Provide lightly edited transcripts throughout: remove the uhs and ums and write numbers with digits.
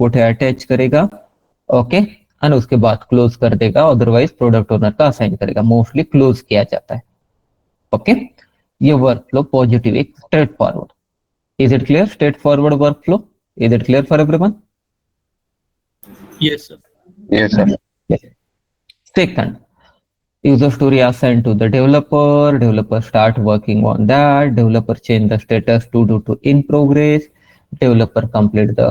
Photo attach करेगा, okay, and उसके बाद क्लोज कर देगा, अदरवाइज प्रोडक्ट ओनर का असाइन करेगा, मोस्टली क्लोज किया जाता है, ओके। ये वर्क फ्लो पॉजिटिव, एक straight forward. Is it clear? Straight forward work flow, is it clear for everyone? Yes, sir. Yes, sir. Second, user story assigned to the developer, developer start working on that, developer change the status to in progress, developer complete the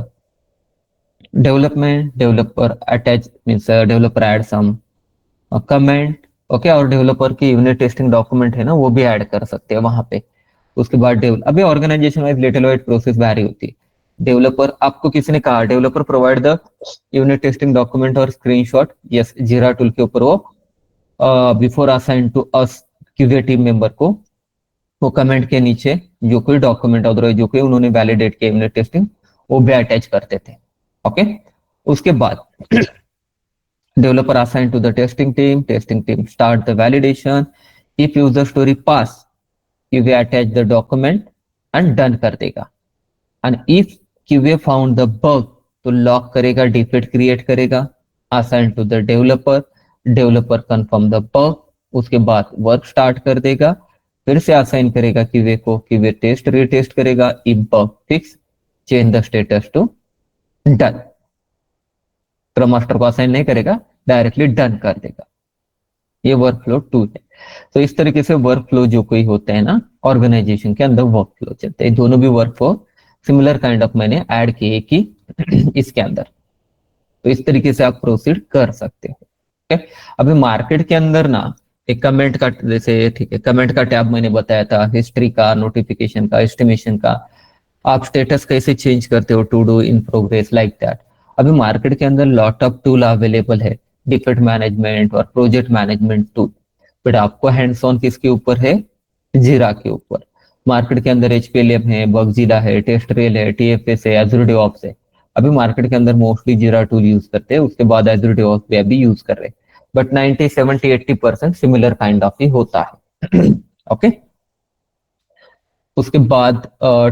development, developer attach means developer add some comment, okay, और developer की unit testing document है ना, वो भी add कर सकते हैं वहां पे। उसके बाद अभी organization wise little wise process vary होती है। डेवलपर, आपको किसी ने कहा developer provide the unit testing document और स्क्रीनशॉट, यस, जीरा टूल के ऊपर वो before assign to us QA team member को वो कमेंट के नीचे जो कोई डॉक्यूमेंट अदरवाइज जो कोई उन्होंने वैलिडेट किया यूनिट टेस्टिंग, वो भी अटैच करते थे, ओके। उसके बाद developer assigned to the testing team start the validation, if user story pass QA attach the document and done कर देगा, and if QA found the bug तो लॉक करेगा, डिफेक्ट क्रिएट करेगा, assign to the developer confirm the bug, उसके बाद work start कर देगा, फिर से असाइन करेगा QA को, QA टेस्ट रीटेस्ट करेगा, if bug fix change the status to done, scrum master को असाइन नहीं करेगा, डायरेक्टली डन कर देगा। ये वर्क फ्लो 2 है। तो इस तरीके से वर्क फ्लो जो कोई होते हैं ना ऑर्गेनाइजेशन के अंदर वर्क फ्लो चलते हैं, दोनों भी work flow similar kind of मैंने ऐड किए कि इसके अंदर। तो इस तरीके से आप प्रोसीड कर सकते हो, ठीक है। अभी मार्केट के अंदर ना एक कमेंट का, जैसे ठीक है, कमेंट का टैब मैंने बताया था, हिस्ट्री का, नोटिफिकेशन का, एस्टिमेशन का, आप स्टेटस कैसे चेंज करते हो, to do, in progress, like that. अभी मार्केट के अंदर लॉट ऑफ टूल अवेलेबल है, डिफेक्ट मैनेजमेंट और प्रोजेक्ट मैनेजमेंट टूल, बट आपको हैंड्स ऑन किसके ऊपर है? जीरा के ऊपर। मार्केट के अंदर HPLM है, बगजीला है, टेस्टरेल है, TFS है, एज़ुर डेवऑप्स है। अभी मार्केट के अंदर मोस्टली जीरा टूल यूज करते हैं, उसके बाद एज़ुर डेवऑप्स भी अभी यूज कर रहे हैं, बट 90, 70, 80% सिमिलर काइंड ऑफ ही होता है, ओके। उसके बाद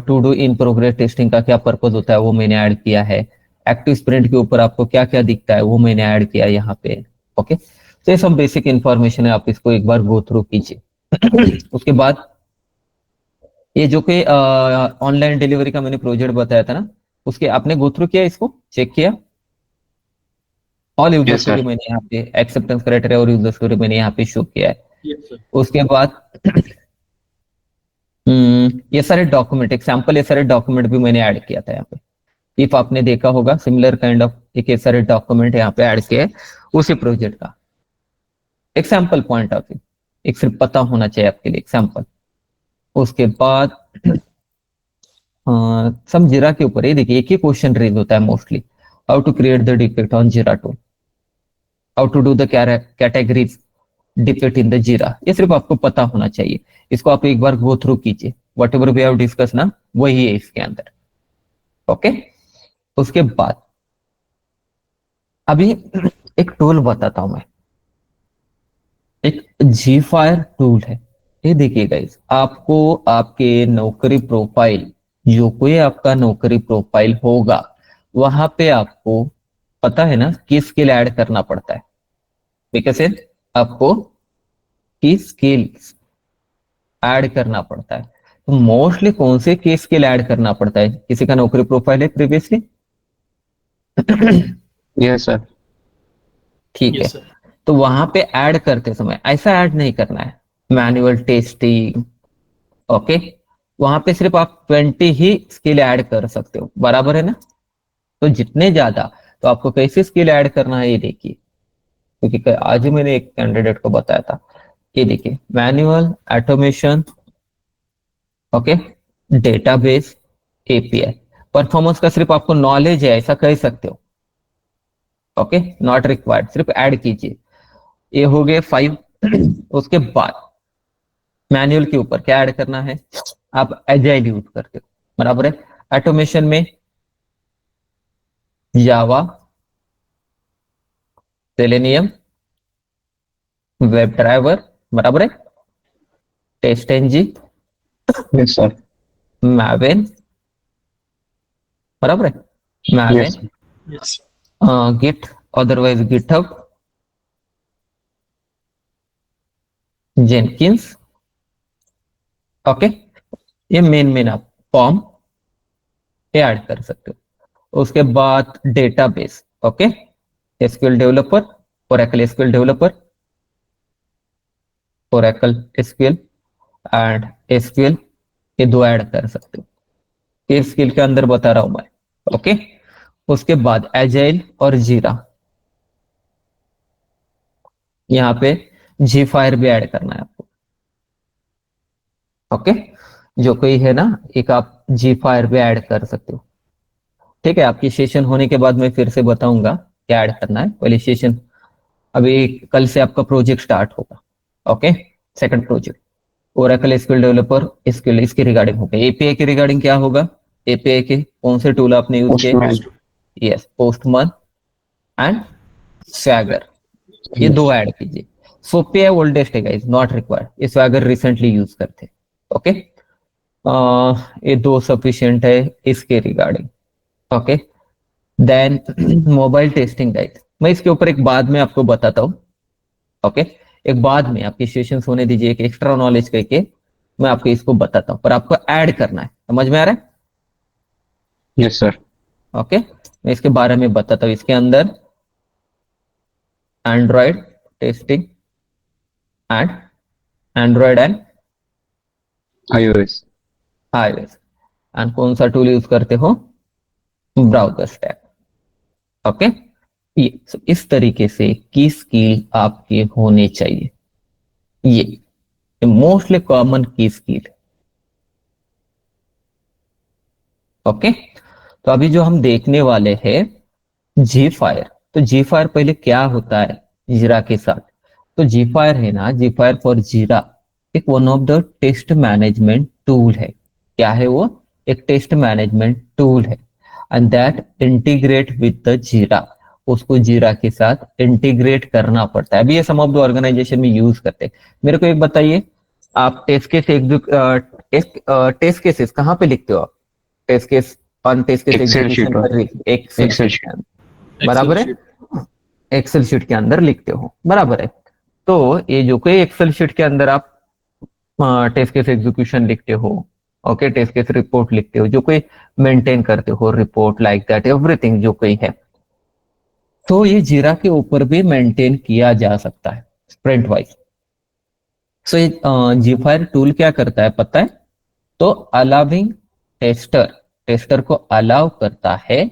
to do in progress testing का क्या पर्पज होता है वो मैंने ऐड किया है। एक्टिव स्प्रिंट के ऊपर आपको क्या क्या दिखता है वो मैंने ऐड किया यहाँ पे, ओके। तो ये सब बेसिक इंफॉर्मेशन है, आप इसको एक बार गो थ्रू कीजिए। उसके बाद ये जो कि ऑनलाइन डिलीवरी का मैंने प्रोजेक्ट बताया था ना, उसके आपने गो थ्रू किया, इसको चेक किया? All user Yes, sir. Story मैंने यहाँ पे, एक्सेप्टेंस क्राइटेरिया और यूजर स्टोरी मैंने यहाँ पे शो किया है। Yes, sir. उसके बाद ये सारे डॉक्यूमेंट, एग्जाम्पल ये सारे डॉक्यूमेंट भी मैंने ऐड किया था यहाँ पे। इफ आपने देखा होगा सिमिलर काइंड ऑफ एक ये सारे डॉक्यूमेंट यहाँ पे ऐड किए उसी प्रोजेक्ट का, एग्जाम्पल पॉइंट ऑफ व्यू, एक सिर्फ पता होना चाहिए आपके लिए एग्जाम्पल। उसके बाद सब जीरा के ऊपर, ये देखिए एक ही क्वेश्चन रेज होता है mostly, how to create the defect on Jira tool, how to do the categories defect in the Jira, ये सिर्फ आपको पता होना चाहिए। इसको आप एक बार गो थ्रू कीजिए, whatever we have discuss ना वही है इसके अंदर, ओके। उसके बाद अभी एक टूल बताता हूं मैं, एक Gfire टूल है। ये देखिए गाइस, आपको आपके नौकरी प्रोफाइल, जो कोई आपका नौकरी प्रोफाइल होगा वहां पे आपको पता है ना की स्किल ऐड करना पड़ता है, बिकॉज आपको की स्किल ऐड करना पड़ता है। तो मोस्टली कौन से की स्किल ऐड करना पड़ता है? किसी का नौकरी प्रोफाइल है प्रीवियसली? Yes, sir. ठीक है, Yes, sir. तो वहां पे ऐड करते समय ऐसा ऐड नहीं करना है, मैनुअल टेस्टिंग, ओके। वहां पे सिर्फ आप 20 ही स्किल ऐड कर सकते हो, बराबर है ना? तो जितने ज्यादा, तो आपको कैसे स्किल ऐड करना है ये देखिए, क्योंकि आज ही मैंने एक कैंडिडेट को बताया था। ये देखिए, manual, automation, okay, database, API। Performance का सिर्फ आपको नॉलेज है ऐसा कह सकते हो, ओके, नॉट रिक्वायर्ड, सिर्फ ऐड कीजिए। ये हो गए 5। उसके बाद मैनुअल के ऊपर क्या ऐड करना है? आप एजाइल यूज करते हो, बराबर है। ऑटोमेशन में जावा, सेलेनियम, वेब ड्राइवर, बराबर है। Test NG, Yes, sir. Maven, बराबर है, Maven, Yes. Yes. Git, otherwise GitHub, Jenkins, okay. ये मेन आप फॉर्म ये ऐड कर सकते हो। उसके बाद database, okay, SQL developer, Oracle SQL developer, Oracle SQL and SQL, ये दो ऐड कर सकते हो। ये स्किल के अंदर बता रहा हूं मैं, ओके। उसके बाद एजाइल और जीरा, यहाँ पे जी फायर भी ऐड करना है आपको, ओके। जो कोई है ना, एक आप जी फायर भी ऐड कर सकते हो, ठीक है। आपकी सेशन होने के बाद मैं फिर से बताऊंगा क्या ऐड करना है। पहले सेशन, अभी कल से आपका प्रोजेक्ट स्टार्ट होगा, okay. Second project Oracle SQL developer, SQL इसके रिगार्डिंग होगा। एपीआई के रिगार्डिंग क्या होगा, एपीआई के कौन से टूल आपने यूज किए, Postman. Yes, Postman and Swagger, ये दो ऐड कीजिए। सोपी है, ओल्डेस्ट है गाइस, नॉट रिक्वायर्ड, ये स्वैगर रिसेंटली यूज करते, ओके। ये दो सफिशिएंट है इसके regarding, okay. Then mobile testing guide, मैं इसके ऊपर एक बाद में आपको बताता हूँ, ओके। एक बाद में आपकी सेशंस होने दीजिए, एक एक्स्ट्रा नॉलेज करके मैं आपको इसको बताता हूँ, पर आपको ऐड करना है, समझ में आ रहा है, Yes, sir. ओके। मैं इसके बारे में बताता हूँ। इसके अंदर Android testing and Android and iOS. iOS and कौन सा टूल यूज करते हो, ब्राउजर स्टैक, ओके। ये इस तरीके से की स्किल आपके होने चाहिए, ये मोस्टली कॉमन की स्किल, ओके। तो अभी जो हम देखने वाले हैं जी फायर, तो जी फायर पहले क्या होता है जीरा के साथ, तो जी फायर है ना, जी फायर फॉर जीरा एक one of the test management tool है। क्या है वो, एक टेस्ट मैनेजमेंट टूल है, and that integrate with the Jira, उसको जीरा के साथ इंटीग्रेट करना पड़ता है। अभी ये सम ऑफ द ऑर्गेनाइजेशन में यूज करते हैं। मेरे को एक बताइए, आप टेस्ट केसेस कहाँ पे लिखते हो आप, test case on test case Excel sheet execution पर. पर, एक्सेल Excel शीट sheet. के अंदर, बराबर है, एक्सेल शीट के अंदर लिखते हो, बराबर है। तो ये जो कोई एक्सेल शीट के अंदर आप टेस्ट केस एग्जीक्यूशन लिखते हो, ओके, टेस्ट केस रिपोर्ट लिखते हो, जो कोई मेंटेन करते हो रिपोर्ट लाइक दैट एवरीथिंग जो कोई है, तो ये जीरा के ऊपर भी मेंटेन किया जा सकता है स्प्रिंट वाइज। सो ये जीफायर टूल क्या करता है पता है, तो अलाउिंग टेस्टर, टेस्टर को अलाउ करता है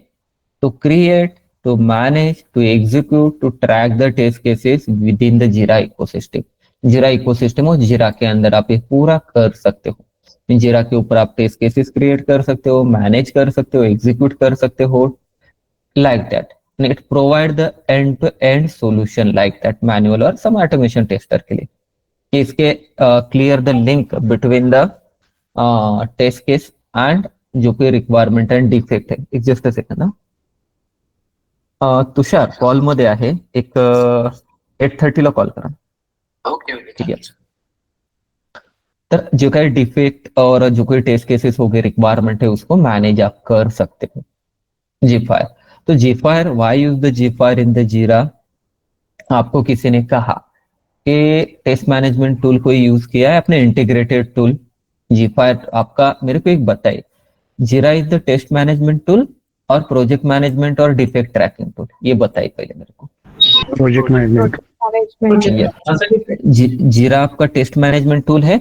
to create, to manage, to execute, to track the test cases within the Jira ecosystem. Jira ecosystem और जीरा के अंदर आप ये पूरा कर सकते हो। जीरा के ऊपर आप टेस्ट केसेस क्रिएट कर सकते हो, मैनेज कर सकते हो, एग्जीक्यूट कर सकते हो, like that. And it provide the end-to-end solution like that, manual और some automation tester के लिए, कि इसके clear the link between the test case and जो कोई रिक्वायरमेंट एंड डिफेक्ट है। एक जस्ट सेकंड ना, तुषार कॉल मध्ये आहे, एक 8:30 ला कॉल करा, ठीक आहे। तर जो काही डिफेक्ट और जो कोई टेस्ट केसेस हो गए, रिक्वायरमेंट है, उसको मैनेज आप कर सकते हो जीफायर। तो Zephyr, why use the Zephyr in the Jira, आपको किसी ने कहा कि टेस्ट मैनेजमेंट टूल कोई यूज किया है अपने इंटीग्रेटेड टूल जीफायर आपका, मेरे को एक बताइए, Jira is the test management tool और प्रोजेक्ट मैनेजमेंट और डिफेक्ट ट्रैकिंग टूल, ये बताइए पहले मेरे को। Project management. जीरा आपका टेस्ट मैनेजमेंट टूल है,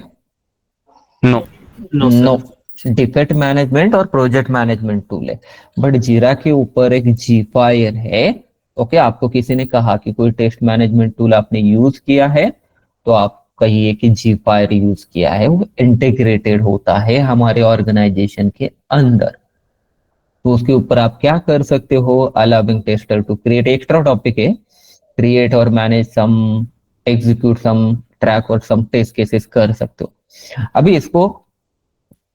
No. नो, डिफेक्ट मैनेजमेंट और प्रोजेक्ट मैनेजमेंट टूल है। बट जीरा के ऊपर एक जीफायर है, ओके। आपको किसी ने कहा कि कोई टेस्ट मैनेजमेंट टूल आपने यूज किया है, तो आप कहिए कि जीफायर यूज किया है, वो इंटीग्रेटेड होता है हमारे ऑर्गेनाइजेशन के अंदर। तो उसके ऊपर आप क्या कर सकते हो, allowing tester to create, extra topic है, क्रिएट और manage some, execute some, track और सम टेस्ट केसेस कर सकते हो। अभी इसको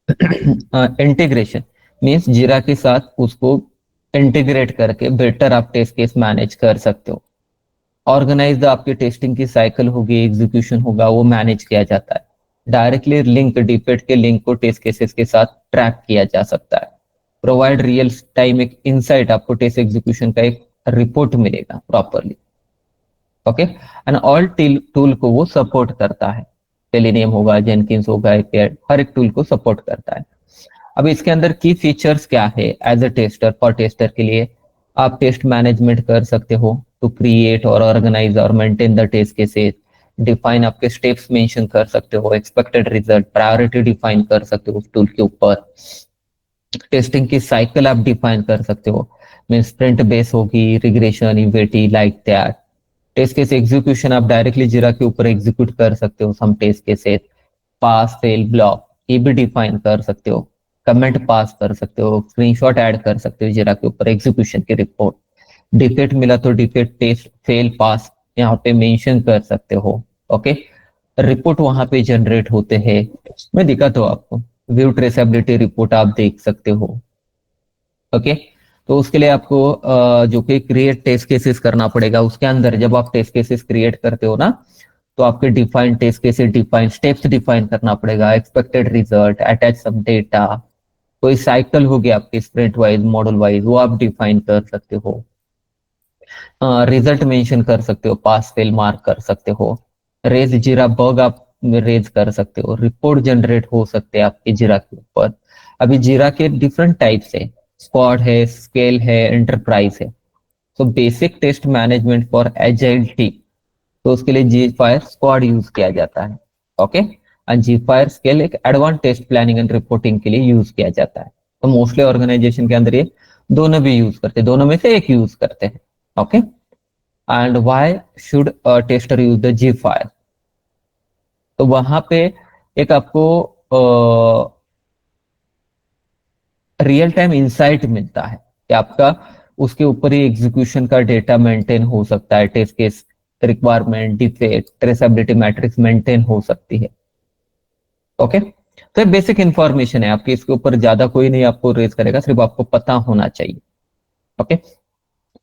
इंटीग्रेशन मीन्स जीरा के साथ उसको इंटीग्रेट करके बेटर आप टेस्ट केस मैनेज कर सकते हो। ऑर्गेनाइज आपकी टेस्टिंग की साइकिल होगी, एग्जीक्यूशन होगा, वो मैनेज किया जाता है। डायरेक्टली लिंक, डिफेक्ट के लिंक को टेस्ट केसेस के साथ ट्रैक किया जा सकता है। प्रोवाइड रियल टाइम एक इनसाइट, आपको टेस्ट एग्जीक्यूशन का एक रिपोर्ट मिलेगा properly. Okay, and all tool को वो सपोर्ट करता है, टेलिनियम होगा, जेनकिंस होगा, हर एक टूल को सपोर्ट करता है। अब इसके अंदर की फीचर्स क्या है as a tester, for tester के लिए आप टेस्ट मैनेजमेंट कर सकते हो, टू क्रिएट और ऑर्गेनाइज और maintain the test cases, define आपके स्टेप्स मेंशन कर सकते हो, एक्सपेक्टेड रिजल्ट, प्रायोरिटी डिफाइन कर सकते हो उस टूल के ऊपर, टेस्टिंग की साइकिल आप डिफाइन कर सकते हो, मीन स्प्रिंट बेस होगी, regression, UAT, like that. Test case execution आप डायरेक्टली जीरा के ऊपर एग्जीक्यूट कर सकते हो, some test cases, pass fail block ये भी डिफाइन कर सकते हो, कमेंट पास कर सकते हो, स्क्रीनशॉट ऐड कर सकते हो जीरा के ऊपर एग्जीक्यूशन की रिपोर्ट, डिफेक्ट मिला तो डिफेक्ट, टेस्ट फेल पास यहाँ पे मेंशन कर सकते हो। ओके, रिपोर्ट वहां पे जनरेट होते हैं, मैं दिखाता हूँ आपको, व्यू ट्रेसेबिलिटी रिपोर्ट आप देख सकते हो। ओके, तो उसके लिए आपको जो कि क्रिएट टेस्ट केसेस करना पड़ेगा, उसके अंदर जब आप टेस्ट केसेस क्रिएट करते हो ना, तो आपके define test cases, define steps define करना पड़ेगा, expected result, attach some data, कोई साइकिल होगी आपकी स्प्रिंट वाइज, मॉडल वाइज, वो आप डिफाइन कर सकते हो, रिजल्ट मेंशन कर सकते हो, पास फेल मार्क कर सकते हो, रेज जीरा बग आप रेज कर सकते हो, रिपोर्ट जनरेट हो सकते हैं आपके जीरा के ऊपर। अभी जीरा के डिफरेंट टाइप्स है, स्क्वाड है, स्केल है, एंटरप्राइज है। तो basic test management for agile team, तो उसके लिए जी फायर स्क्वाड यूज किया जाता है। Okay, and Zephyr scale एक advance test planning and reporting के लिए यूज किया जाता है। तो मोस्टली ऑर्गेनाइजेशन के अंदर ये दोनों भी यूज करते हैं, दोनों में से एक यूज करते हैं। Okay, and why should a tester use the Zephyr, तो वहां पे एक आपको रियल टाइम इंसाइट मिलता है कि आपका उसके ऊपर ही एग्जीक्यूशन का डेटा मेंटेन हो सकता है, test case requirement, defect, traceability matrix maintain हो सकती है। ओके, तो बेसिक इंफॉर्मेशन है आपकी, इसके ऊपर ज्यादा कोई नहीं आपको रेज करेगा, सिर्फ आपको पता होना चाहिए। ओके,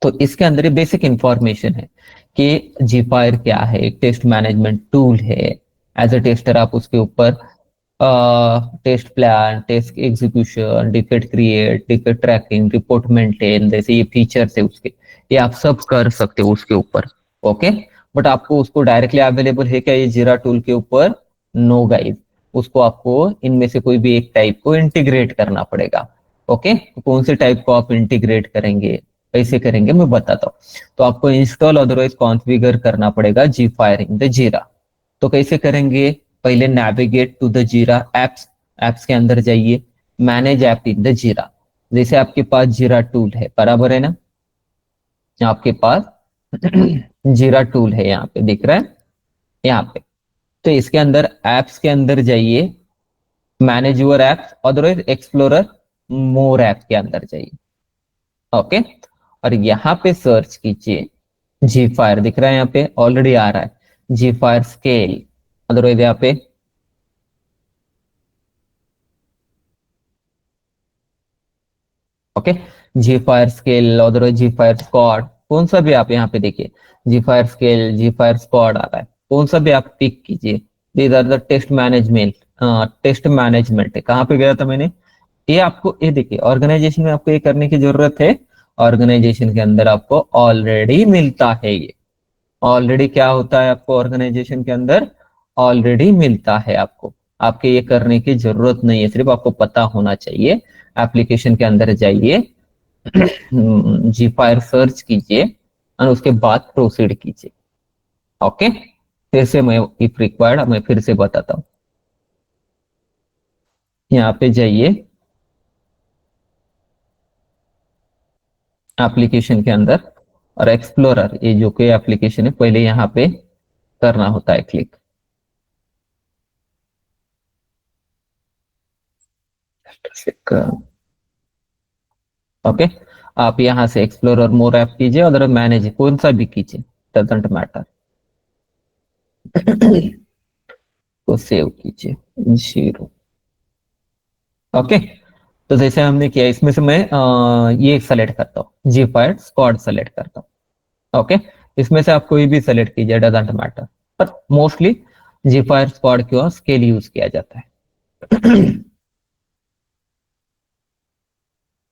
तो इसके अंदर ये बेसिक इंफॉर्मेशन है कि जीफायर क्या है, एक टेस्ट मैनेजमेंट टूल है। एज अ टेस्टर आप उसके ऊपर test plan, test execution, defect create, defect tracking, report maintain, जैसे ये फीचर्स है उसके, ये आप सब कर सकते हो उसके ऊपर। ओके, बट आपको उसको डायरेक्टली अवेलेबल है क्या ये जीरा टूल के ऊपर? नो गाइस, उसको आपको इनमें से कोई भी एक टाइप को इंटीग्रेट करना पड़ेगा। ओके, तो कौन से टाइप को आप इंटीग्रेट करेंगे, कैसे करेंगे, मैं बताता हूँ। तो आपको इंस्टॉल अदरवाइज कॉन्फ़िगर करना पड़ेगा जी फायर इन द जीरा। तो कैसे करेंगे? पहले नेविगेट टू द जीरा एप्स, एप्स के अंदर जाइए, मैनेज ऐप इन द जीरा। जैसे आपके पास जीरा टूल है, बराबर है ना, आपके पास जीरा टूल है, यहाँ पे दिख रहा है, यहाँ पे। तो इसके अंदर एप्स के अंदर जाइए, manage your apps, otherwise explorer more app के अंदर जाइए। ओके, और यहाँ पे सर्च कीजिए जी फायर, दिख रहा है यहाँ पे, ऑलरेडी आ रहा है जी फायर स्केल, अदरवाइज यहाँ पे okay, Zephyr scale, otherwise Zephyr squad, कौन सा भी आप यहाँ पे देखिए, Zephyr scale, Zephyr squad आ रहा है, कौन सा भी आप पिक कीजिए। These are the test management, test management है, कहाँ पे गया था मैंने, ये आपको, ये देखिए ऑर्गेनाइजेशन में आपको ये करने की जरूरत है, ऑर्गेनाइजेशन के अंदर आपको ऑलरेडी मिलता है ये, ऑलरेडी क्या होता है आपको ऑर्गेनाइजेशन के अंदर, ऑलरेडी मिलता है आपको, आपके ये करने की जरूरत नहीं है, सिर्फ आपको पता होना चाहिए। एप्लीकेशन के अंदर जाइए, जी फायर सर्च कीजिए और उसके बाद प्रोसीड कीजिए। ओके, फिर से मैं इफ रिक्वायर्ड मैं फिर से बताता हूँ, यहाँ पे जाइए एप्लीकेशन के अंदर, और एक्सप्लोरर, ये जो कोई एप्लीकेशन है पहले यहाँ पे करना होता है क्लिक। ओके, आप यहाँ से एक्सप्लोरर मोर ऐप कीजिए, अदर मैनेज कौन सा भी कीजिए, डजेंट मैटर। तो सेव कीजिए जीरो। ओके, तो जैसे हमने किया, इसमें से मैं ये सेलेक्ट करता हूँ, जी फायर स्क्वाड सेलेक्ट करता हूँ। ओके, इसमें से आप कोई भी सेलेक्ट कीजिए, डजेंट मैटर, पर मोस्टली जी फायर स्क्वाड क्यों स्केल यूज किया जाता है।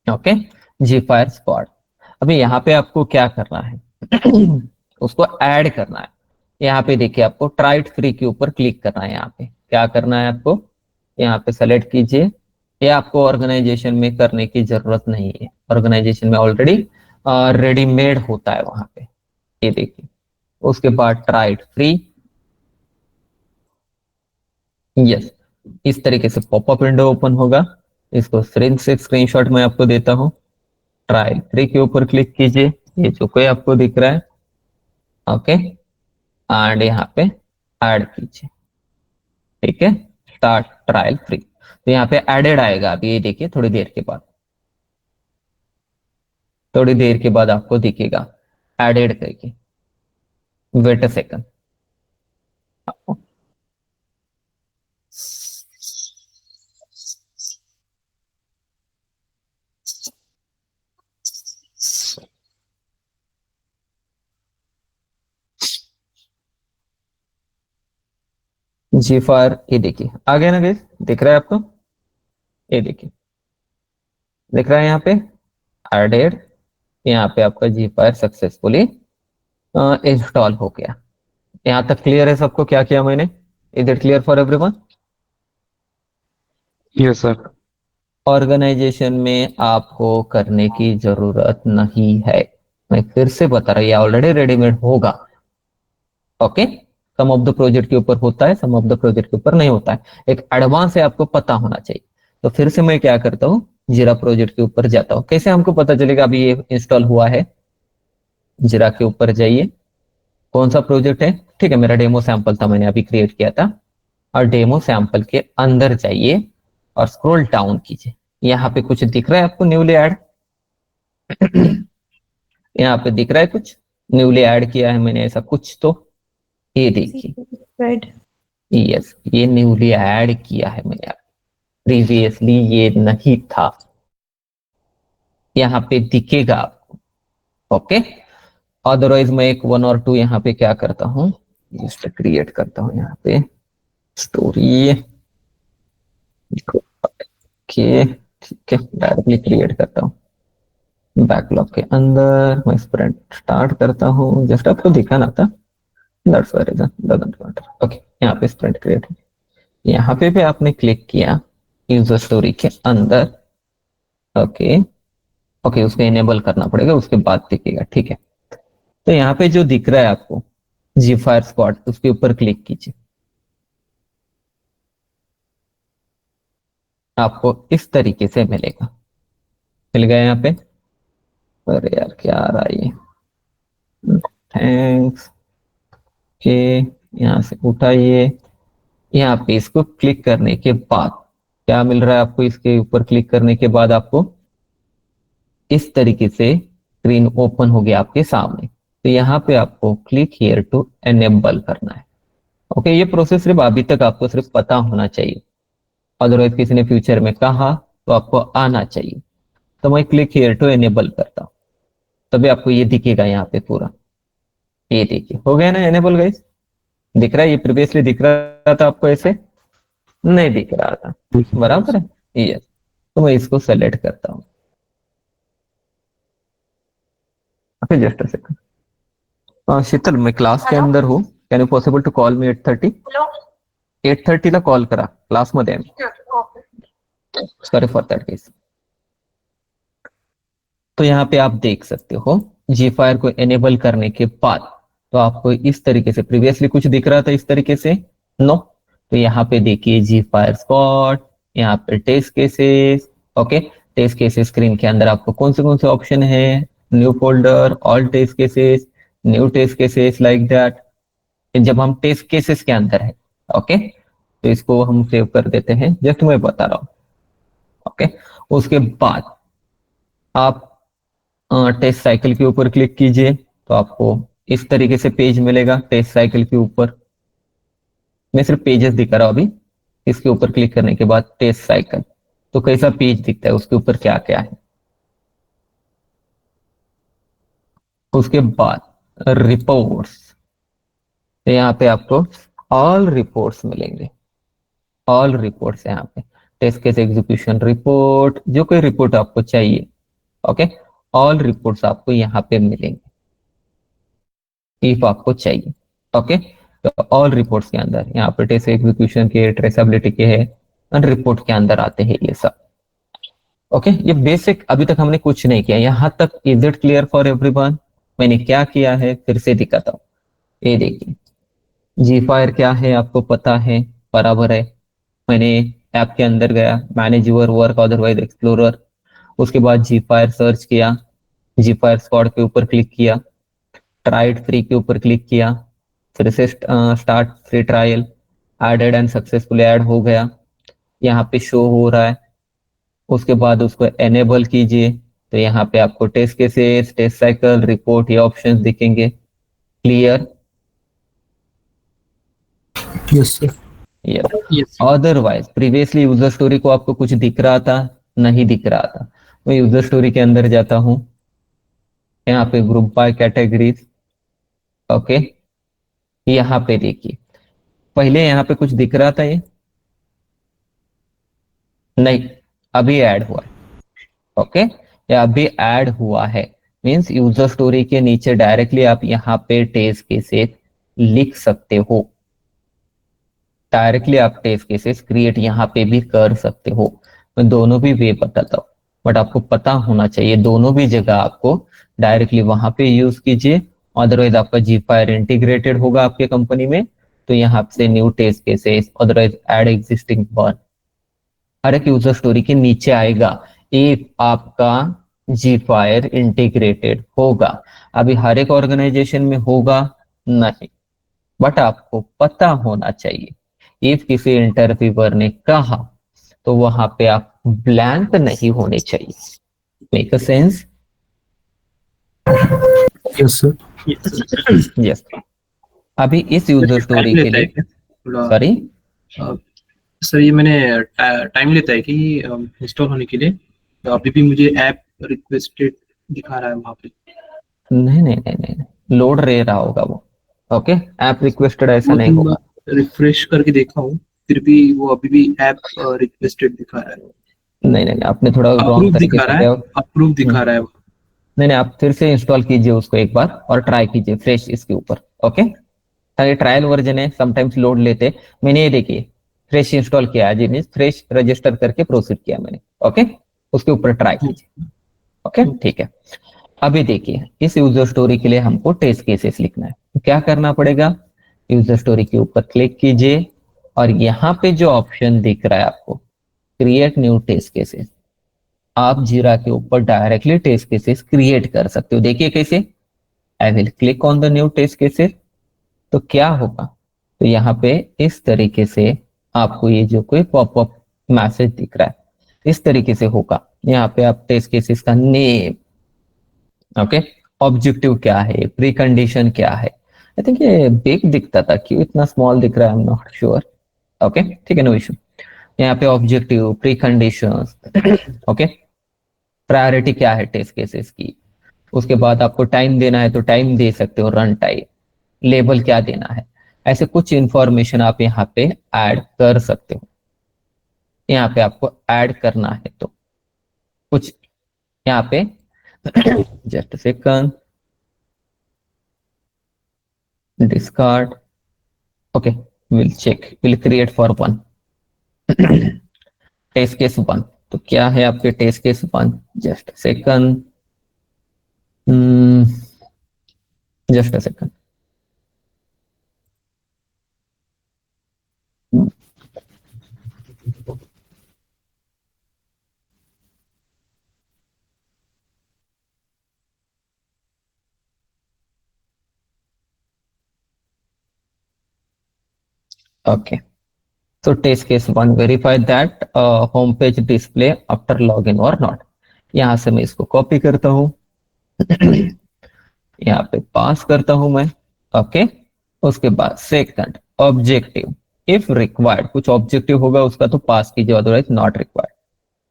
Okay, Zephyr squad. अभी यहाँ पे आपको क्या करना है उसको ऐड करना है। यहाँ पे देखिए आपको ट्राइट फ्री के ऊपर क्लिक करना है। यहाँ पे क्या करना है आपको, यहाँ पे सेलेक्ट कीजिए। ये आपको ऑर्गेनाइजेशन में करने की जरूरत नहीं है, ऑर्गेनाइजेशन में ऑलरेडी रेडीमेड होता है वहां पे। ये देखिए, उसके बाद ट्राइट फ्री, यस, इस तरीके से पॉपअप विंडो ओपन होगा। इसको स्क्रीनशॉट मैं आपको देता हूँ। ट्रायल फ्री के ऊपर क्लिक कीजिए, ये जो कोई आपको दिख रहा है, ओके, एंड यहाँ पे ऐड कीजिए। ठीक है, स्टार्ट ट्रायल फ्री, तो यहाँ पे एडेड आएगा। अभी ये देखिए, थोड़ी देर के बाद आपको दिखेगा एडेड करके। Wait a second. Zephyr, ये देखिए आ गया ना गाइस, दिख रहा है आपको? ये देखिए, दिख रहा है यहाँ पे एडेड। यहाँ पे आपका जी फायर सक्सेसफुली इंस्टॉल हो गया। यहाँ तक क्लियर है सबको क्या किया मैंने? Is it clear for everyone? Yes, sir. Organization में आपको करने की जरूरत नहीं है। मैं फिर से बता रहा हूँ, ये ऑलरेडी रेडीमेड होगा। Okay, some of the project के ऊपर होता है, सम ऑफ द प्रोजेक्ट के ऊपर नहीं होता है। एक एडवांस है, आपको पता होना चाहिए। तो फिर से मैं क्या करता हूँ, जीरा प्रोजेक्ट के ऊपर जाता हूँ। कैसे हमको पता चलेगा अभी ये इंस्टॉल हुआ है? जीरा के ऊपर जाइए, कौन सा प्रोजेक्ट है? ठीक है, मेरा डेमो सैंपल था, मैंने अभी क्रिएट किया था। और डेमो सैंपल के अंदर जाइए और स्क्रॉल डाउन कीजिए। यहाँ पे कुछ दिख रहा है आपको न्यूली ऐड? यहाँ पे दिख रहा है कुछ न्यूली ऐड किया है मैंने ऐसा कुछ? तो ये देखिए, राइट। यस, ये न्यूली ऐड किया है मैंने, प्रीवियसली ये नहीं था। यहाँ पे दिखेगा आपको। ओके, अदरवाइज मैं एक वन और टू यहाँ पे क्या करता हूँ, जस्ट क्रिएट करता हूँ यहाँ पे स्टोरी के। ठीक है, डायरेक्टली क्रिएट करता हूँ बैकलॉग के अंदर। मैं स्प्रिंट स्टार्ट करता हूँ, जस्ट आपको दिखाना था, that's why reason doesn't matter. Okay, यहाँ पे स्प्रिंट क्रिएट, यहाँ पे भी आपने क्लिक किया यूजर स्टोरी के अंदर। ओके, ओके, उसको इनेबल करना पड़ेगा, उसके बाद दिखेगा। ठीक है, तो यहाँ पे जो दिख रहा है आपको जी फायर स्क्वाड, उसके ऊपर क्लिक कीजिए। आपको इस तरीके से मिलेगा, मिल गया यहाँ पे। अरे यार क्या आ रहा है ये, थैंक्स के, यहाँ से उठाइए। यहाँ पे इसको क्लिक करने के बाद क्या मिल रहा है आपको? इसके ऊपर क्लिक करने के बाद आपको इस तरीके से स्क्रीन ओपन हो गया आपके सामने। तो यहाँ पे आपको क्लिक हियर टू एनेबल करना है। ओके, ये प्रोसेस सिर्फ अभी तक आपको सिर्फ पता होना चाहिए, अदरवाइज किसी ने फ्यूचर में कहा तो आपको आना चाहिए। तो मैं क्लिक हियर टू एनेबल करता हूँ, तभी आपको ये दिखेगा यहाँ पे पूरा। ये देखिए, हो गया ना एनेबल गाइस? दिख रहा है? ये प्रीवियसली दिख रहा था आपको ऐसे नहीं दिख रहा था, बराबर है? यस, तो मैं इसको सेलेक्ट करता हूँ। Okay, just a second. Sheetal, मैं क्लास के अंदर हूँ, can you possible to call me 8:30? 8:30 ला कॉल करा, क्लासमध्ये आहे, सॉरी फॉर दैट केस। तो यहाँ पे आप देख सकते हो जी फायर को एनेबल करने के बाद तो आपको इस तरीके से, प्रीवियसली कुछ दिख रहा था इस तरीके से, नो, तो यहाँ पे देखिए जी फायर स्क्वाड, यहाँ पे test cases. Okay, test cases screen के अंदर आपको कौन से ऑप्शन है? New folder, all test cases, new test cases, like that. जब हम टेस्ट केसेस के अंदर है, ओके, तो इसको हम सेव कर देते हैं, जस्ट मैं बता रहा हूँ। ओके, उसके बाद आप टेस्ट साइकिल के ऊपर क्लिक कीजिए, तो आपको इस तरीके से पेज मिलेगा टेस्ट साइकिल के ऊपर। मैं सिर्फ पेजेस दिखा रहा हूं अभी। इसके ऊपर क्लिक करने के बाद टेस्ट साइकिल, तो कैसा पेज दिखता है, उसके ऊपर क्या क्या है। उसके बाद रिपोर्ट्स, तो यहाँ पे आपको ऑल रिपोर्ट्स मिलेंगे, ऑल रिपोर्ट्स यहाँ पे। टेस्ट केस एग्जीक्यूशन रिपोर्ट, जो कोई रिपोर्ट आपको चाहिए ओके, ऑल रिपोर्ट्स आपको यहाँ पे मिलेंगे इफ आपको चाहिए। ओके, तो ऑल रिपोर्ट्स के अंदर यहाँ पे टेस्ट एग्जीक्यूशन के, ट्रेसेबिलिटी के है, और रिपोर्ट के अंदर आते हैं ये सब। ओके, ये बेसिक अभी तक हमने कुछ नहीं किया यहाँ तक। Is it clear for everyone? मैंने क्या किया है फिर से दिखाता हूँ। ये देखिए, जी फायर क्या है आपको पता है, बराबर है। मैंने ऐप के अंदर गया, manage your work otherwise explorer, उसके बाद जी फायर सर्च किया, जी फायर स्क्वाड के ऊपर क्लिक किया, ट्राइड फ्री के ऊपर क्लिक किया, फिर से start free trial, added and successfully add हो गया, यहाँ पे शो हो रहा है। उसके बाद उसको एनेबल कीजिए, तो यहाँ पे आपको test cases, test cycle, report, ये ऑप्शंस दिखेंगे। Clear? Yes sir. Yes. Yes otherwise previously user story को आपको कुछ दिख रहा था, नहीं दिख रहा था, मैं यूजर स्टोरी के अंदर जाता हूँ, यहाँ पे ग्रुप बाय कैटेगरीज। ओके, यहाँ पे देखिए, पहले यहाँ पे कुछ दिख रहा था ये, नहीं, अभी ऐड हुआ है। ओके, ये अभी ऐड हुआ है, मींस यूजर स्टोरी के नीचे डायरेक्टली आप यहाँ पे टेस्ट केसेस लिख सकते हो। डायरेक्टली आप टेस्ट केसेस क्रिएट यहाँ पे भी कर सकते हो। मैं दोनों भी वे बताता हूँ, बट आपको पता होना चाहिए दोनों भी जगह आपको डायरेक्टली वहां पे यूज कीजिए। अदरवाइज आपका जी फायर इंटीग्रेटेड होगा आपके कंपनी में, तो यहाँ से new test cases, otherwise add existing one, हर एक यूजर स्टोरी के नीचे आएगा इफ आपका जी फायर इंटीग्रेटेड होगा। अभी हर एक ऑर्गेनाइजेशन में होगा नहीं, बट आपको पता होना चाहिए। इफ किसी इंटरव्यूअर ने कहा तो वहां पे आप ब्लैंक नहीं होने चाहिए। Make a sense? Yes sir. Yes. अभी इस यूजर स्टोरी टाइम के लेता है लिए, क्या थोड़ा? सॉरी, सर ये मैंने टाइम लेता है कि इंस्टॉल होने के लिए? तो अभी भी मुझे ऐप रिक्वेस्टेड दिखा रहा है वहाँ पे। नहीं नहीं नहीं नहीं, लोड रहा होगा वो। ओके, ऐप रिक्वेस्टेड ऐसा नहीं होगा। रिफ्रेश करके देखा हूँ, फिर भी वो अभी भी ऐप रिक्वेस्टेड दिखा रहा है। नहीं नहीं नहीं, आपने थोड़ा रॉन्ग अप्रूव तरीके दिखा से रहा है, किया। अप्रूव दिखा रहा है वो। नहीं नहीं, आप फिर से इंस्टॉल कीजिए उसको एक बार और ट्राई कीजिए फ्रेश इसके ऊपर। ओके, ताकि ट्रायल वर्जन है, समटाइम्स लोड लेते। मैंने ये देखिए फ्रेश इंस्टॉल किया है, मीन्स फ्रेश रजिस्टर करके प्रोसीड किया मैंने। ओके, उसके ऊपर ट्राई कीजिए। ओके, ठीक है। अभी देखिए, इस यूजर स्टोरी के लिए हमको टेस्ट केसेस लिखना है, तो क्या करना पड़ेगा? यूजर स्टोरी के ऊपर क्लिक कीजिए और यहाँ पे जो ऑप्शन दिख रहा है आपको, क्रिएट न्यू टेस्ट केसेस, आप जीरा के ऊपर डायरेक्टली टेस्ट केसेस क्रिएट कर सकते हो। देखिए कैसे, I will click on the new test cases, तो क्या होगा, तो यहाँ पे इस तरीके से आपको ये जो कोई पॉपअप मैसेज दिख रहा है, इस तरीके से होगा। यहाँ पे आप टेस्ट केसेस का नेम, ओके, ऑब्जेक्टिव क्या है, प्री कंडीशन क्या है। आई थिंक ये बिग दिखता था, क्यों इतना स्मॉल दिख रहा है, I am not sure. Okay, ठीक है, नो इशू। यहाँ पे objective, pre conditions, okay, priority क्या है टेस्ट केसेस की, उसके बाद आपको टाइम देना है तो टाइम दे सकते हो, रन टाइम, लेबल क्या देना है, ऐसे कुछ इंफॉर्मेशन आप यहाँ पे ऐड कर सकते हो। यहाँ पे आपको ऐड करना है तो कुछ यहाँ पे just second, discard, okay, will check, will create for one test case one. तो क्या है आपके test case one? Just second, just a second. Okay, so test case one verify that home page display after login or not। यहां से मैं इसको copy करता हूं यहाँ पे पास करता हूं मैं। ओके, उसके बाद सेकंड ऑब्जेक्टिव, इफ रिक्वायर्ड, कुछ ऑब्जेक्टिव होगा उसका तो पास कीजिए, otherwise not required.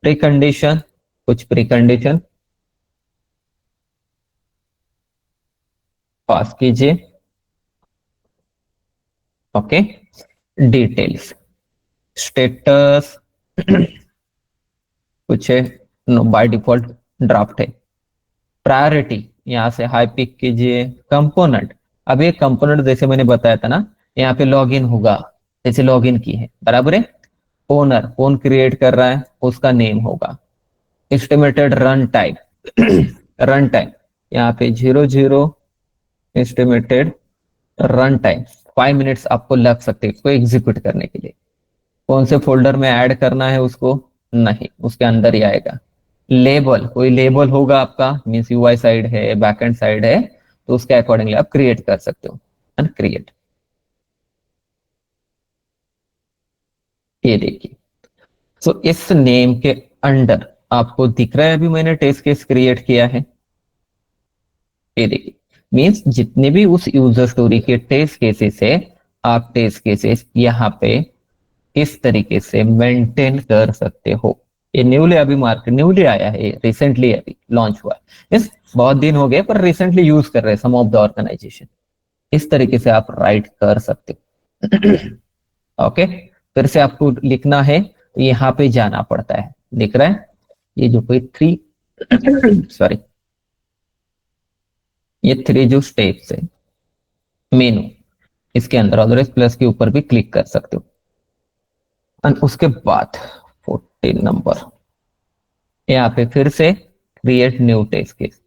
Pre condition, कुछ प्री कंडीशन पास कीजिए। ओके, डिटेल्स, स्टेटस कुछ है, नो बाय डिफॉल्ट ड्राफ्ट है, प्रायोरिटी यहाँ से हाई पिक कीजिए, कंपोनेंट। अब ये कंपोनेंट जैसे मैंने बताया था ना, यहाँ पे लॉगिन होगा, जैसे लॉगिन की है, बराबर है। ओनर कौन क्रिएट कर रहा है, उसका नेम होगा। Estimated run time, run time यहाँ पे 00 एस्टिमेटेड रन टाइम 5 मिनट्स आपको लग सकते हैं इसको एग्जीक्यूट करने के लिए। कौन से फोल्डर में ऐड करना है उसको, नहीं, उसके अंदर ही आएगा। लेबल, कोई लेबल होगा आपका, मीन्स यूआई साइड है, बैकएंड साइड है, तो उसके अकॉर्डिंगली आप क्रिएट कर सकते हो, एंड क्रिएट। ये देखिए, सो इस नेम के अंडर आपको दिख रहा है अभी मैंने टेस्ट केस क्रिएट किया है। ये देखिए, मीन्स जितने भी उस यूजर स्टोरी के टेस्ट केसेस है, आप टेस्ट केसेस यहाँ पे इस तरीके से मेंटेन कर सकते हो। ये न्यूली अभी मार्केट न्यूली आया है, रिसेंटली अभी लॉन्च हुआ है, इस बहुत दिन हो गए पर रिसेंटली यूज कर रहे हैं सम ऑफ द ऑर्गेनाइजेशन। इस तरीके से आप राइट कर सकते हो। ओके, फिर से आपको लिखना है तो यहाँ पे जाना पड़ता है, दिख रहा है ये जो कोई 3 सॉरी, ये 3 जो स्टेप्स है मेनू, इसके अंदर अदरवाइज प्लस के ऊपर भी क्लिक कर सकते हो। और उसके बाद 14 नंबर यहाँ पे फिर से create new test case.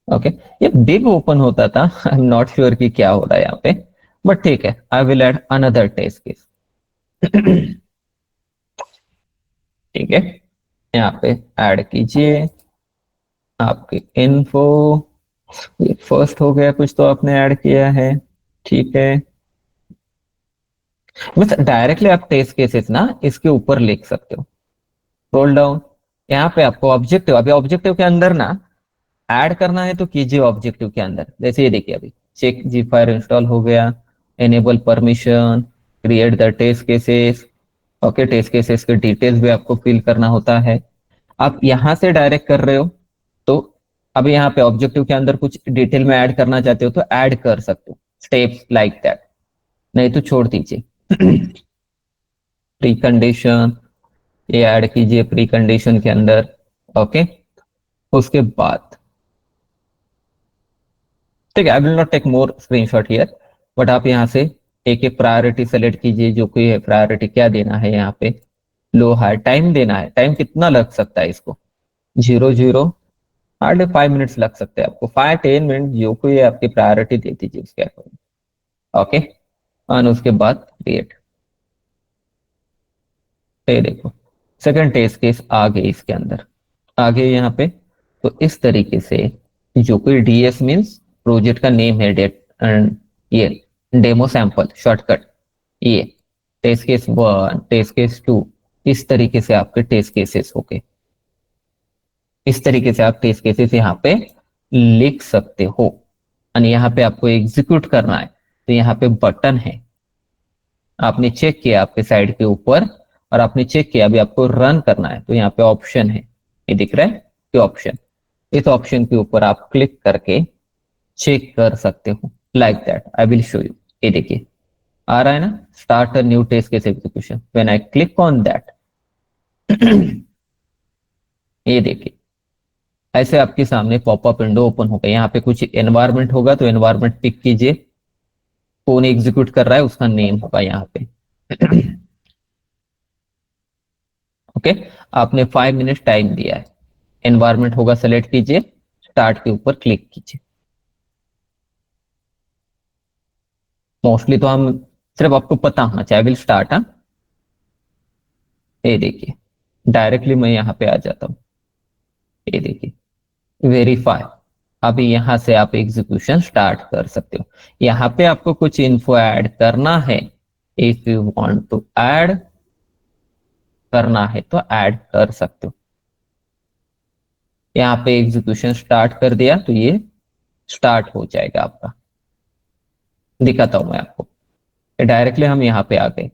Okay, ये बिग ओपन होता था, आई एम नॉट श्योर कि क्या हो रहा है यहाँ पे, बट ठीक है, I will add another test case. ठीक है, यहाँ पे ऐड कीजिए आपकी इन्फो, ये फर्स्ट हो गया कुछ तो आपने ऐड किया है, ठीक है। बस डायरेक्टली आप टेस्ट केसेस ना इसके ऊपर लिख सकते हो। रोल डाउन, यहाँ पे आपको ऑब्जेक्टिव, अभी ऑब्जेक्टिव के अंदर ना ऐड करना है तो कीजिए ऑब्जेक्टिव के अंदर। जैसे ये देखिए अभी चेक जी फायर इंस्टॉल हो गया, enable permission, create the test cases. Okay, test cases के डिटेल्स भी आपको फिल करना होता है। आप यहां से डायरेक्ट कर रहे हो तो अब यहाँ पे ऑब्जेक्टिव के अंदर कुछ डिटेल में ऐड करना चाहते हो तो ऐड कर सकते हो, स्टेप्स लाइक दैट, नहीं तो छोड़ दीजिए। प्री कंडीशन ये ऐड कीजिए प्री कंडीशन के अंदर। ओके, उसके बाद ठीक है, I will not take more screenshot here, but आप यहाँ से एक एक प्रायोरिटी सेलेक्ट कीजिए, जो कोई है प्रायोरिटी क्या देना है यहाँ पे, लो हाई, टाइम देना है, टाइम कितना लग सकता है इसको, 00 हार्डली 5 मिनट्स लग सकते हैं आपको, 5-10 मिनट जो कोई है आपकी प्रायोरिटी दे दीजिए उसके अकॉर्डिंग। ओके, और उसके बाद क्रिएट। ये देखो सेकंड टेस्ट केस आ गए इसके अंदर, आ गए यहाँ पे। तो इस तरीके से जो कोई डीएस मीन्स प्रोजेक्ट का नेम है, डेट एंड ये डेमो सैंपल शॉर्टकट, ये टेस्ट केस 1 टेस्ट केस 2, इस तरीके से आपके टेस्ट केसेस हो गए। इस तरीके से आप टेस्ट केसेस यहाँ पे लिख सकते हो। और यहाँ पे आपको एग्जीक्यूट करना है तो यहाँ पे बटन है, आपने चेक किया आपके साइड के ऊपर, और आपने चेक किया अभी आपको रन करना है तो यहाँ पे ऑप्शन है, ये दिख रहा है ये ऑप्शन, इस ऑप्शन के ऊपर आप क्लिक करके चेक कर सकते हो like that. I will show you, ये देखिए आ रहा है ना, start a new test case execution, when I click on that, ये देखिए ऐसे आपके सामने पॉपअप विंडो ओपन होगा। यहाँ पे कुछ एनवायरनमेंट होगा तो एनवायरनमेंट टिक कीजिए, कौन एग्जीक्यूट कर रहा है उसका नेम होगा यहाँ पे। ओके, आपने 5 मिनट टाइम दिया है, एनवायरनमेंट होगा सेलेक्ट कीजिए, स्टार्ट के ऊपर क्लिक कीजिए। मोस्टली तो हम सिर्फ आपको पता होना चाहिए, विल स्टार्ट। हाँ, ये देखिए डायरेक्टली मैं यहाँ पे आ जाता हूँ, ये देखिए वेरीफाई, अभी यहां से आप एग्जीक्यूशन स्टार्ट कर सकते हो। यहाँ पे आपको कुछ इन्फो ऐड करना है, if you want to add करना है तो ऐड कर सकते हो। यहाँ पे एग्जीक्यूशन स्टार्ट कर दिया तो ये स्टार्ट हो जाएगा आपका, दिखाता हूं मैं आपको, डायरेक्टली हम यहाँ पे आ गए।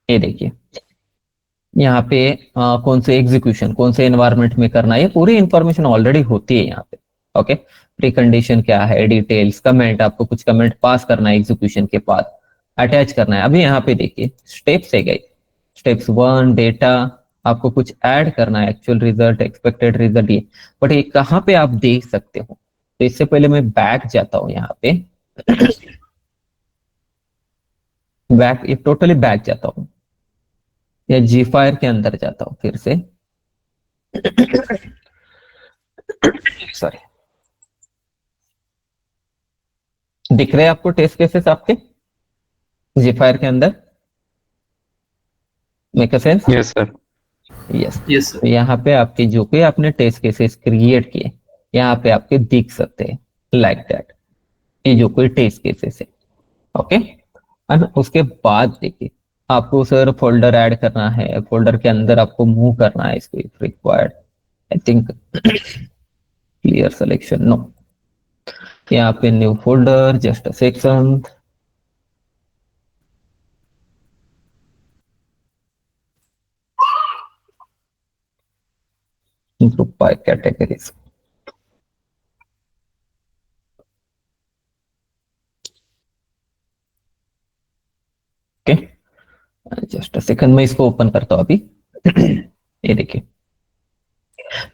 ये देखिए यहाँ पे कौन से एग्जीक्यूशन कौन से एनवायरनमेंट में करना है, ये पूरी इंफॉर्मेशन ऑलरेडी होती है यहाँ पे। ओके, प्री कंडीशन क्या है, डिटेल्स, कमेंट, आपको कुछ कमेंट पास करना है एग्जीक्यूशन के बाद, अटैच करना है। अभी यहाँ पे देखिए स्टेप्स है गए, स्टेप्स 1 डेटा, आपको कुछ ऐड करना है, एक्चुअल रिजल्ट, एक्सपेक्टेड रिजल्ट, ये बट ये कहाँ पे आप देख सकते हो। तो इससे पहले मैं बैक जाता हूँ यहाँ पे बैक, ये टोटली बैक जाता हूँ या जी फायर के अंदर जाता हूँ फिर से सॉरी। दिख रहे हैं आपको टेस्ट केसेस आपके जी फायर के अंदर? Make a sense? Yes, sir. Yes. Yes sir. तो यहाँ पे आपके जो भी आपने टेस्ट केसेस क्रिएट किए यहाँ पे आपके दिख सकते हैं लाइक दैट, ये जो कोई टेस्ट केसेस है। ओके, एंड उसके बाद देखिए आपको सर फोल्डर ऐड करना है, फोल्डर के अंदर आपको मूव करना है इसको if required. I think clear selection no, यहाँ पे new folder, just a section, group by categories. Okay, just a second, मैं इसको ओपन करता हूँ अभी ये देखिए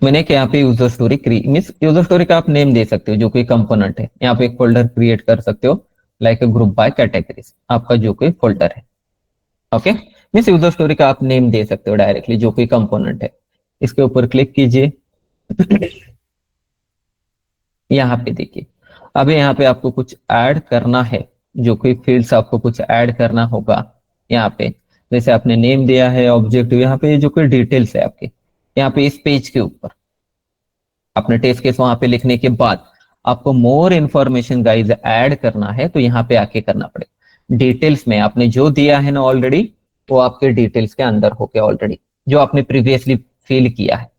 मैंने एक यहाँ पे user story means user story का आप नेम दे सकते हो जो कोई कंपोनेंट है, यहाँ पे एक फोल्डर क्रिएट कर सकते हो लाइक ग्रुप बाय कैटेगरीज, आपका जो कोई फोल्डर है। ओके, मीन्स यूजर स्टोरी का आप नेम दे सकते हो डायरेक्टली जो कोई कंपोनेंट है। इसके ऊपर क्लिक कीजिए यहाँ पे देखिए अब यहाँ पे आपको कुछ ऐड करना है, जो कोई फील्ड्स आपको कुछ ऐड करना होगा यहाँ पे। जैसे आपने नेम दिया है, ऑब्जेक्टिव, यहाँ पे जो कोई डिटेल्स है आपके, यहाँ पे इस पेज के ऊपर अपने टेस्ट केस वहां पे लिखने के बाद आपको मोर इन्फॉर्मेशन गाइज ऐड करना है, तो यहाँ पे आके करना पड़ेगा। डिटेल्स में आपने जो दिया है ना ऑलरेडी, वो आपके डिटेल्स के अंदर होके ऑलरेडी जो आपने प्रीवियसली फिल किया है।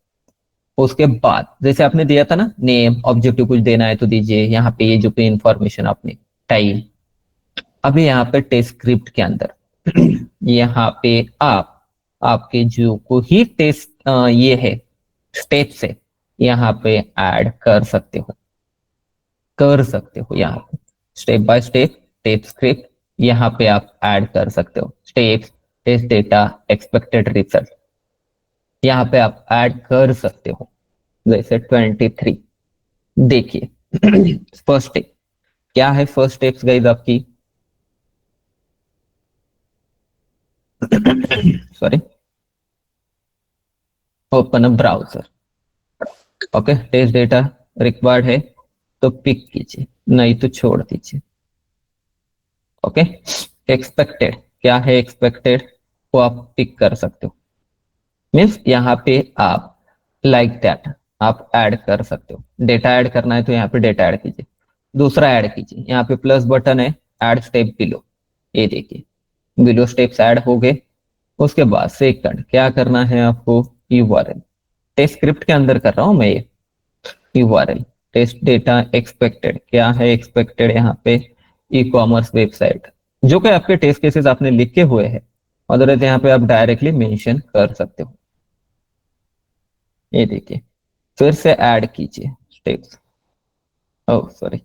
उसके बाद जैसे आपने दिया था ना नेम, ऑब्जेक्टिव कुछ देना है तो दीजिए, यहाँ पे ये जो कोई इंफॉर्मेशन आपने टाइप। अभी यहाँ पे टेस्ट स्क्रिप्ट के अंदर यहाँ पे आप आपके जो कोई टेस्ट ये है स्टेप्स है यहाँ पे ऐड कर सकते हो यहाँ पे step by step test script यहाँ पे आप ऐड कर सकते हो। Steps, test data, expected result यहाँ पे आप ऐड कर सकते हो। जैसे 23 देखिए फर्स्ट स्टेप क्या है, फर्स्ट स्टेप्स गाइस आपकी sorry, open a browser. Okay, test data required है तो पिक कीजिए, नहीं तो छोड़ दीजिए। ओके, एक्सपेक्टेड क्या है, एक्सपेक्टेड को आप पिक कर सकते हो। मीन्स यहाँ पे आप लाइक दैट आप ऐड कर सकते हो। डेटा ऐड करना है तो यहाँ पे डेटा ऐड कीजिए, दूसरा ऐड कीजिए, यहाँ पे प्लस बटन है, ऐड स्टेप बिलो, ये देखिए बिलो स्टेप्स ऐड हो गए। उसके बाद सेकंड क्या करना है आपको, यूआरएल, टेस्ट स्क्रिप्ट के अंदर कर रहा हूं मैं ये यूआरएल, टेस्ट डेटा एक्सपेक्टेड क्या है, एक्सपेक्टेड यहाँ पे ई कॉमर्स वेबसाइट, जो कि आपके टेस्ट केसेस आपने लिखे हुए हैं अदरवाइज यहाँ पे आप डायरेक्टली मेंशन कर सकते हो। ये देखिए फिर से ऐड कीजिए स्टेप्स, ओह सॉरी,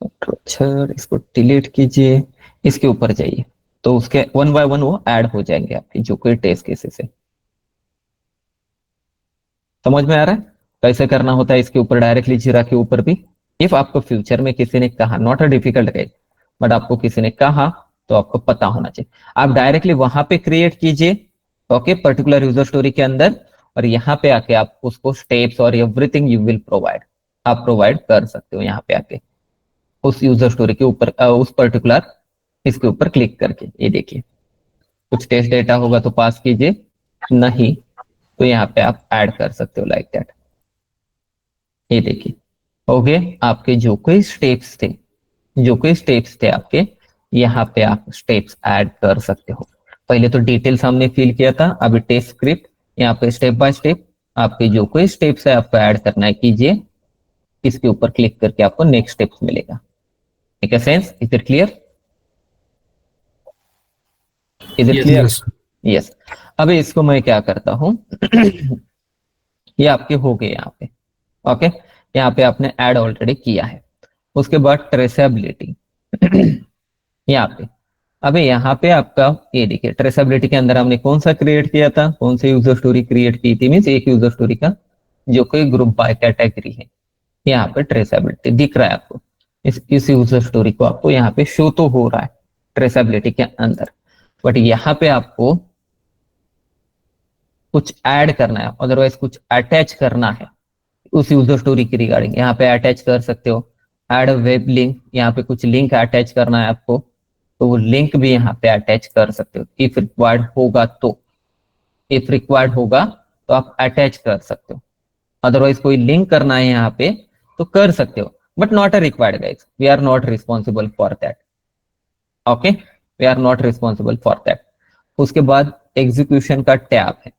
अच्छा इसको डिलीट कीजिए, इसके ऊपर जाइए तो उसके वन बाय वन वो ऐड हो जाएंगे आपके जो कोई टेस्ट केसेस है। समझ में आ रहा है कैसे करना होता है इसके ऊपर डायरेक्टली जीरा के ऊपर भी। इफ आपको फ्यूचर में किसी ने कहा, not a difficult guys, but आपको किसी ने कहा तो आपको पता होना चाहिए, आप डायरेक्टली वहां पे क्रिएट कीजिए ओके पर्टिकुलर यूजर स्टोरी के अंदर, और यहाँ पे आके आप उसको स्टेप्स और एवरीथिंग यू विल प्रोवाइड, आप प्रोवाइड कर सकते हो यहाँ पे आके उस यूजर स्टोरी के ऊपर उस पर्टिकुलर इसके ऊपर क्लिक करके। ये देखिए कुछ टेस्ट डेटा होगा तो पास कीजिए, नहीं तो यहाँ पे आप ऐड कर सकते हो लाइक दैट। ये देखिए हो गए आपके जो कोई स्टेप्स थे, जो कोई स्टेप्स थे आपके, यहाँ पे आप स्टेप्स ऐड कर सकते हो। पहले तो डिटेल्स हमने फिल किया था, अभी टेस्ट स्क्रिप्ट, यहाँ पे स्टेप बाय स्टेप आपके जो कोई स्टेप्स है आपको ऐड करना है, कीजिए, इसके ऊपर क्लिक करके आपको नेक्स्ट स्टेप्स मिलेगा। ठीक है sense, is it clear, is it Yes, clear? yes. Yes. अभी इसको मैं क्या करता हूँ ये आपके हो गए यहाँ पे ओके, यहाँ पे आपने ऐड ऑलरेडी किया है। उसके बाद ट्रेसेबिलिटी यहाँ पे अबे यहाँ पे आपका ये देखिए, ट्रेसेबिलिटी के अंदर हमने कौन सा क्रिएट किया था, कौन सी यूजर स्टोरी क्रिएट की थी, मीन्स एक यूजर स्टोरी का जो कोई ग्रुप बाय कैटेगरी है। यहाँ पे ट्रेसेबिलिटी दिख रहा है आपको, इस यूजर स्टोरी को आपको यहाँ पे शो तो हो रहा है ट्रेसेबिलिटी के अंदर, बट यहाँ पे आपको कुछ ऐड करना है, अदरवाइज कुछ अटैच करना है उस यूजर स्टोरी की रिगार्डिंग। यहाँ पे अटैच कर सकते हो, ऐड वेब लिंक, यहाँ पे कुछ लिंक अटैच करना है आपको, तो वो लिंक भी यहाँ पे अटैच कर सकते हो इफ रिक्वायर्ड होगा तो। इफ रिक्वायर्ड होगा तो आप अटैच कर सकते हो, अदरवाइज कोई लिंक करना है यहाँ पे तो कर सकते हो, but not a required guys, we are not responsible for that. Okay, we are not responsible for that. उसके बाद एग्जीक्यूशन का टैब है,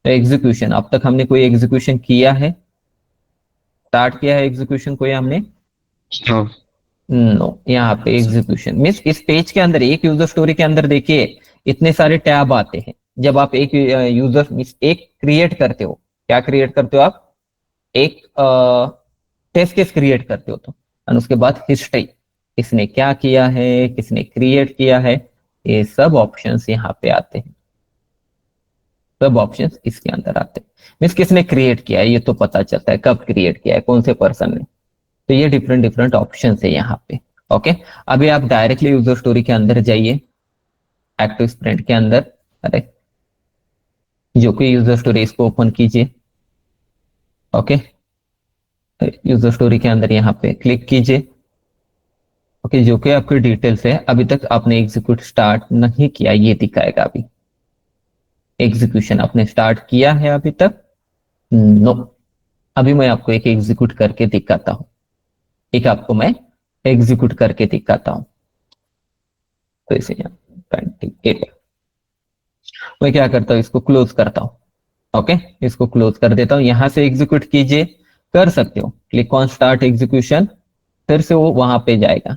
तो एग्जीक्यूशन अब तक हमने कोई एग्जीक्यूशन किया है, स्टार्ट किया है एग्जीक्यूशन कोई हमने? No. नो। यहाँ पे एग्जीक्यूशन मीन्स इस पेज के अंदर, एक यूजर स्टोरी के अंदर देखिए इतने सारे टैब आते हैं। जब आप एक यूजर मीन्स एक क्रिएट करते हो, क्या क्रिएट करते हो आप? एक टेस्ट केस क्रिएट करते हो तो, और उसके बाद हिस्ट्री, किसने क्या किया है, किसने क्रिएट किया है, ये सब ऑप्शंस यहाँ पे आते हैं, सब ऑप्शंस इसके अंदर आते हैं। मीन्स किसने क्रिएट किया है ये तो पता चलता है, कब क्रिएट किया है, कौन से पर्सन ने, तो ये डिफरेंट डिफरेंट ऑप्शंस है यहाँ पे। ओके, अभी आप डायरेक्टली यूजर स्टोरी के अंदर जाइए, एक्टिव स्प्रिंट के अंदर, अरे जो कोई यूजर स्टोरी इसको ओपन कीजिए। ओके, यूजर स्टोरी के अंदर यहाँ पे क्लिक कीजिए। ओके, जो कि आपकी डिटेल्स है, अभी तक आपने एग्जीक्यूट स्टार्ट नहीं किया, ये दिखाएगा अभी। एग्जीक्यूशन आपने स्टार्ट किया है अभी तक? नो। अभी मैं आपको एक एग्जीक्यूट करके दिखाता हूं, एक आपको मैं एग्जीक्यूट करके दिखाता हूं। तो इसे 28 मैं क्या करता हूं, इसको क्लोज करता हूं। ओके, इसको क्लोज कर देता हूं, यहां से एग्जीक्यूट कीजिए, कर सकते हो, क्लिक ऑन स्टार्ट एग्जीक्यूशन, फिर से वो वहां पे जाएगा,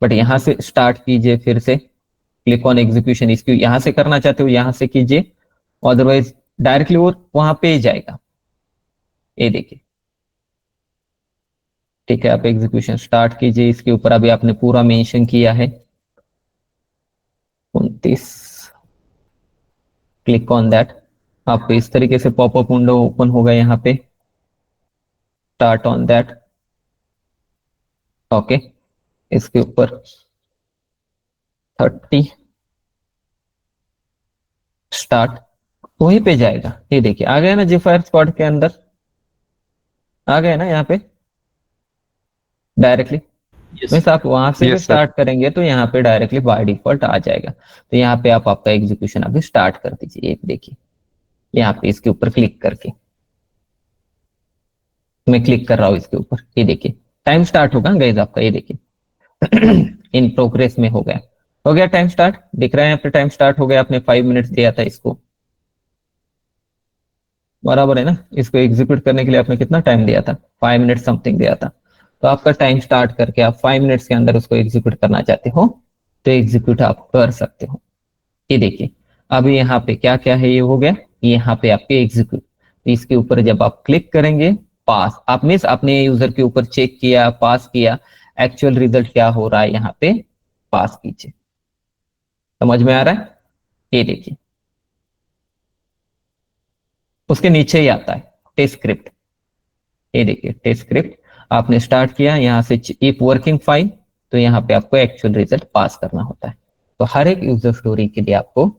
बट यहां से स्टार्ट कीजिए, फिर से क्लिक ऑन एग्जीक्यूशन, इसको यहां से करना चाहते हो यहां से कीजिए, अदरवाइज डायरेक्टली वो वहां पे ही जाएगा। ये देखिए, ठीक है, आप एग्जीक्यूशन स्टार्ट कीजिए, इसके ऊपर अभी आपने पूरा मेंशन किया है 29, क्लिक ऑन दैट, आपको इस तरीके से पॉपअप विंडो ओपन होगा यहाँ पे, स्टार्ट ऑन दैट। ओके, इसके ऊपर 30 स्टार्ट, वहीं पे जाएगा। ये देखिए आ गया ना जीफायर स्क्वाड के अंदर, आ गए ना यहाँ पे डायरेक्टली। Yes. मीन्स आप वहां से भी Yes, sir. स्टार्ट करेंगे तो यहाँ पे डायरेक्टली बाय डिफॉल्ट आ जाएगा। तो यहाँ पे आप आपका एग्जीक्यूशन अभी स्टार्ट कर दीजिए। एक देखिए यहाँ पे इसके ऊपर क्लिक करके, मैं क्लिक कर रहा हूँ इसके ऊपर, ये देखिए टाइम स्टार्ट होगा गाइस आपका, ये देखिए इन प्रोग्रेस में हो गया टाइम स्टार्ट, दिख रहा है यहाँ पे टाइम स्टार्ट हो गया। आपने 5 मिनट्स दिया था इसको, बराबर है ना? इसको एग्जीक्यूट करने के लिए आपने कितना टाइम दिया था? 5 मिनट समथिंग दिया था। तो आपका टाइम स्टार्ट करके आप 5 मिनट्स के अंदर उसको एग्जीक्यूट करना चाहते हो तो एग्जीक्यूट आप कर सकते हो। ये देखिए अभी यहाँ पे क्या क्या है, ये हो गया, यहाँ पे आपके एग्जीक्यूट, तो इसके ऊपर जब आप क्लिक करेंगे पास, आप मीन्स अपने यूजर के ऊपर चेक किया, पास किया, एक्चुअल रिजल्ट क्या हो रहा है यहाँ पे पास कीजिए। समझ में आ रहा है? ये देखिए उसके नीचे ही आता है टेस्ट स्क्रिप्ट, ये देखिए टेस्ट स्क्रिप्ट आपने स्टार्ट किया, यहाँ से इफ वर्किंग फाइन, तो यहाँ पे आपको एक्चुअल रिजल्ट पास करना होता है। तो हर एक यूजर स्टोरी के लिए आपको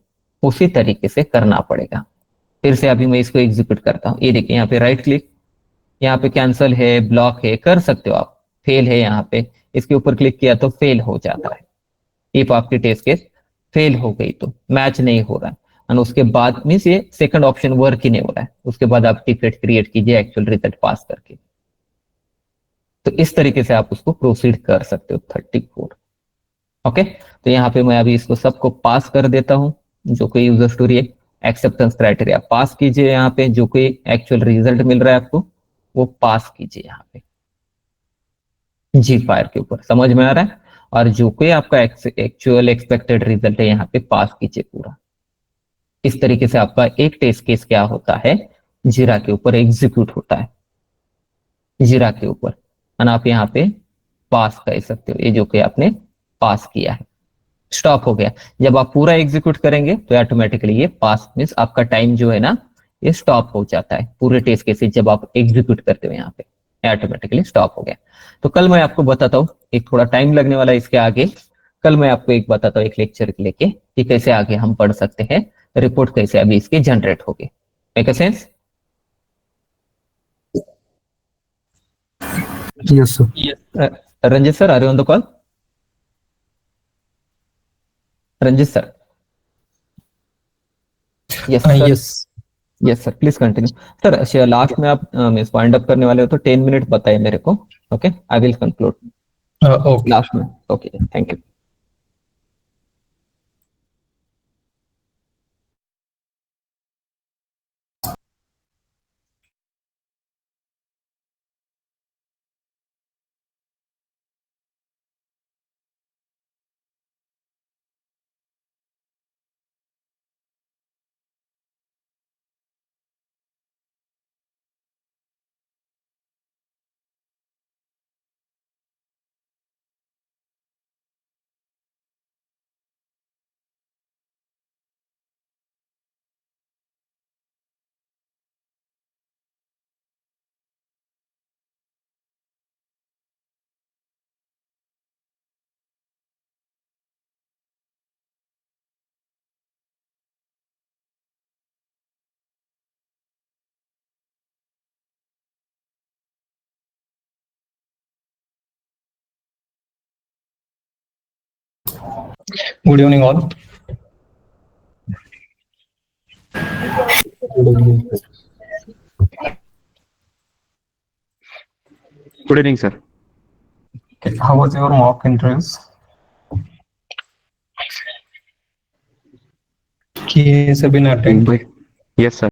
उसी तरीके से करना पड़ेगा। फिर से अभी मैं इसको एग्जीक्यूट करता हूँ, ये देखिए यहाँ पे राइट क्लिक, यहाँ पे कैंसिल है, ब्लॉक है, कर सकते हो आप, फेल है यहाँ पे, इसके ऊपर क्लिक किया तो फेल हो जाता है। इफ आपकी टेस्ट केस फेल हो गई तो मैच नहीं हो रहा है, और उसके बाद मीन्स ये सेकंड ऑप्शन वर्क ही नहीं हो रहा है, उसके बाद आप टिकट क्रिएट कीजिए एक्चुअल रिजल्ट पास करके। तो इस तरीके से आप उसको प्रोसीड कर सकते हो 34। ओके, तो यहाँ पे मैं अभी इसको सबको पास कर देता हूँ, जो कोई यूजर स्टोरी है एक्सेप्टेंस क्राइटेरिया पास कीजिए, यहाँ पे जो कोई एक्चुअल रिजल्ट मिल रहा है आपको वो पास कीजिए यहाँ पे जी फायर के ऊपर। समझ में आ रहा है? और जो कोई आपका एक्चुअल एक्सपेक्टेड रिजल्ट है यहाँ पे पास कीजिए पूरा। इस तरीके से आपका एक टेस्ट केस क्या होता है, जीरा के ऊपर एग्जीक्यूट होता है, जीरा के ऊपर, और आप यहाँ पे पास कर सकते हो, ये जो कि आपने पास किया है। स्टॉप हो गया। जब आप पूरा एग्जीक्यूट करेंगे तो ऑटोमेटिकली ये पास मीन्स आपका टाइम जो है ना ये स्टॉप हो जाता है। पूरे टेस्ट केसेस जब आप एग्जीक्यूट करते हो यहाँ पे ऑटोमेटिकली स्टॉप हो गया। तो कल मैं आपको बताता हूँ, एक थोड़ा टाइम लगने वाला है इसके आगे। कल मैं आपको एक बताता हूँ एक लेक्चर लेके कि कैसे आगे हम पढ़ सकते हैं, रिपोर्ट कैसे अभी इसके जनरेट हो गए। Make a sense? Yes, sir. Ranjit sir, are you on the call? Ranjit sir? Yes sir. Yes. Yes sir, please continue sir. Last में आप मीन्स वाइंड अप करने वाले हो तो 10 मिनट बताइए मेरे को। Okay, I will conclude Okay. Last में। Okay, thank you. Good evening, all. Good evening, sir. Okay, how was your mock interviews? किए सभी ने attend? Yes, sir.